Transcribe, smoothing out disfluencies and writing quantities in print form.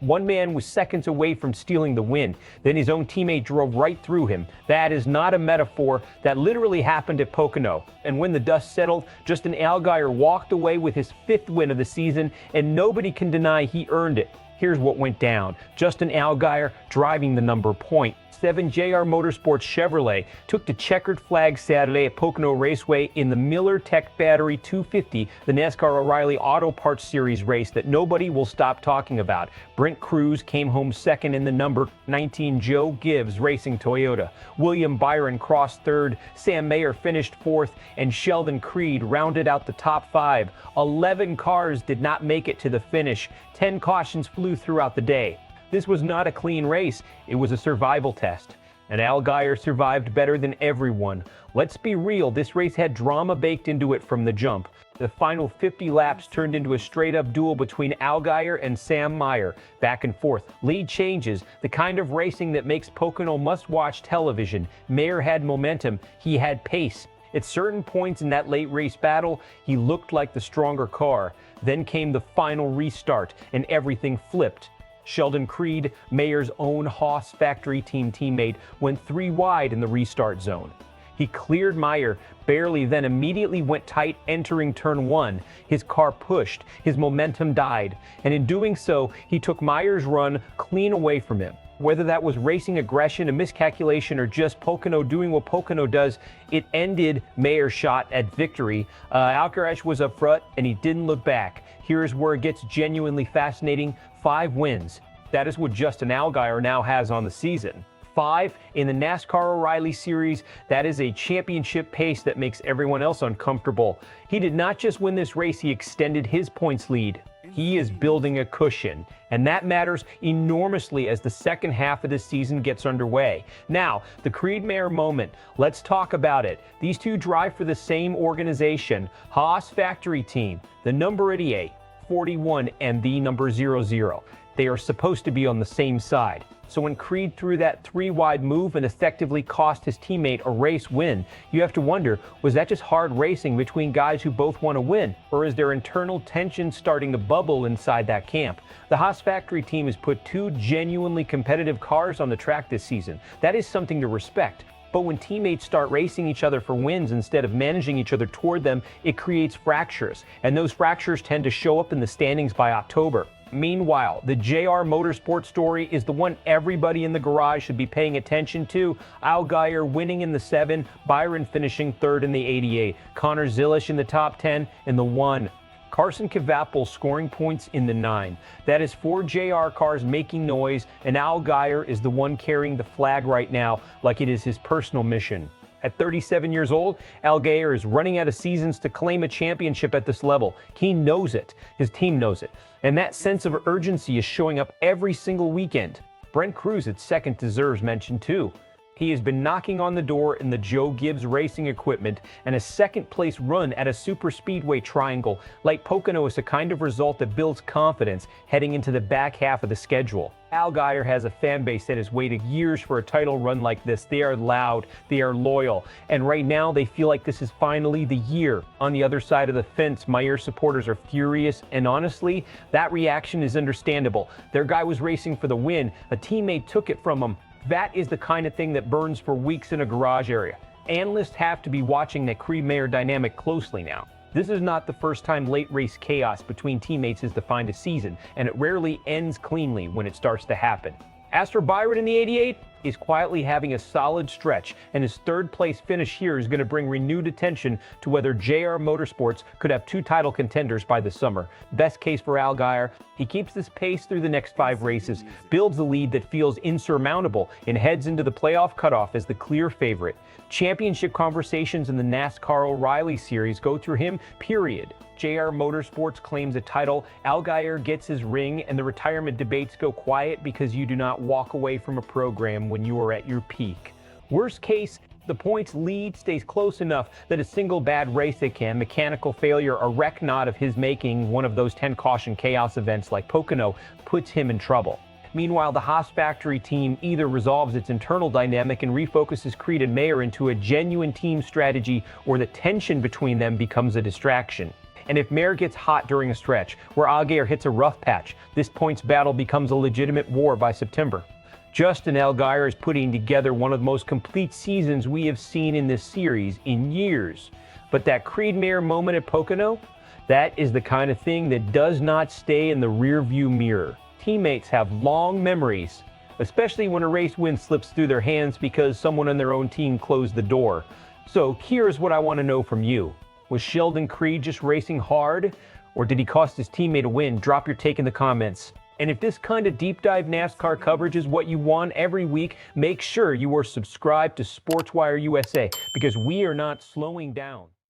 One man was seconds away from stealing the win. Then his own teammate drove right through him. That is not a metaphor. That literally happened at Pocono. And when the dust settled, Justin Allgaier walked away with his 5th win of the season, and nobody can deny he earned it. Here's what went down. Justin Allgaier driving the number point. 7 JR Motorsports Chevrolet took the checkered flag Saturday at Pocono Raceway in the Miller Tech Battery 250, the NASCAR O'Reilly Auto Parts Series race that nobody will stop talking about. Brent came home second in the number 19 Joe Gibbs Racing Toyota. William Byron crossed third, Sam Mayer finished fourth, and Sheldon Creed rounded out the top 5. 11 cars did not make it to the finish. 10 cautions flew throughout the day. This was not a clean race, it was a survival test. And Allgaier survived better than everyone. Let's be real, this race had drama baked into it from the jump. The final 50 laps turned into a straight-up duel between Allgaier and Sam Mayer. Back and forth, lead changes, the kind of racing that makes Pocono must-watch television. Mayer had momentum, he had pace. At certain points in that late race battle, he looked like the stronger car. Then came the final restart, and everything flipped. Sheldon Creed, Mayer's own Haas Factory Team teammate, went 3 wide in the restart zone. He cleared Mayer barely, then immediately went tight entering turn 1. His car pushed, his momentum died, and in doing so, he took Mayer's run clean away from him. Whether that was racing aggression, a miscalculation, or just Pocono doing what Pocono does, it ended Mayer's shot at victory. Allgaier was up front, and he didn't look back. Here's where it gets genuinely fascinating. 5 wins. That is what Justin Allgaier now has on the season. 5 in the NASCAR O'Reilly Series. That is a championship pace that makes everyone else uncomfortable. He did not just win this race, he extended his points lead. He is building a cushion, and that matters enormously as the second half of the season gets underway. Now, the Creed-Mayer moment, let's talk about it. These two drive for the same organization, Haas Factory Team, the number 88, 41, and the number 00. They are supposed to be on the same side. So when Creed threw that 3-wide move and effectively cost his teammate a race win, you have to wonder, was that just hard racing between guys who both want to win? Or is there internal tension starting to bubble inside that camp? The Haas Factory Team has put 2 genuinely competitive cars on the track this season. That is something to respect. But when teammates start racing each other for wins instead of managing each other toward them, it creates fractures. And those fractures tend to show up in the standings by October. Meanwhile, the JR Motorsports story is the one everybody in the garage should be paying attention to. Allgaier winning in the 7, Byron finishing 3rd in the 88, Connor Zilisch in the top 10 in the 1. Carson Kvapil scoring points in the 9. That is 4 JR cars making noise, and Allgaier is the one carrying the flag right now like it is his personal mission. At 37 years old, Allgaier is running out of seasons to claim a championship at this level. He knows it. His team knows it. And that sense of urgency is showing up every single weekend. Brent at second deserves mention too. He has been knocking on the door in the Joe Gibbs racing equipment, and a second-place run at a super speedway triangle like Pocono is the kind of result that builds confidence heading into the back half of the schedule. Allgaier has a fan base that has waited years for a title run like this. They are loud, they are loyal, and right now they feel like this is finally the year. On the other side of the fence, Mayer supporters are furious, and honestly, that reaction is understandable. Their guy was racing for the win, a teammate took it from him. That is the kind of thing that burns for weeks in a garage area. Analysts have to be watching that Creed-Mayer dynamic closely now. This is not the first time late race chaos between teammates has defined a season, and it rarely ends cleanly when it starts to happen. As for Byron in the 88, he's quietly having a solid stretch, and his 3rd place finish here is going to bring renewed attention to whether JR Motorsports could have 2 title contenders by the summer. Best case for Allgaier, he keeps this pace through the next 5 races, builds a lead that feels insurmountable, and heads into the playoff cutoff as the clear favorite. Championship conversations in the NASCAR O'Reilly Series go through him, period. JR Motorsports claims a title, Allgaier gets his ring, and the retirement debates go quiet because you do not walk away from a program when you are at your peak. Worst case, the points lead stays close enough that a single bad race mechanical failure, a wreck not of his making, one of those 10 caution chaos events like Pocono, puts him in trouble. Meanwhile, the Haas Factory Team either resolves its internal dynamic and refocuses Creed and Mayer into a genuine team strategy, or the tension between them becomes a distraction. And if Mayer gets hot during a stretch, where Allgaier hits a rough patch, this points battle becomes a legitimate war by September. Justin Allgaier is putting together one of the most complete seasons we have seen in this series in years. But that Creed-Mayer moment at Pocono, that is the kind of thing that does not stay in the rearview mirror. Teammates have long memories, especially when a race win slips through their hands because someone on their own team closed the door. So here's what I want to know from you. Was Sheldon Creed just racing hard, or did he cost his teammate a win? Drop your take in the comments. And if this kind of deep dive NASCAR coverage is what you want every week, make sure you are subscribed to SportsWire USA, because we are not slowing down.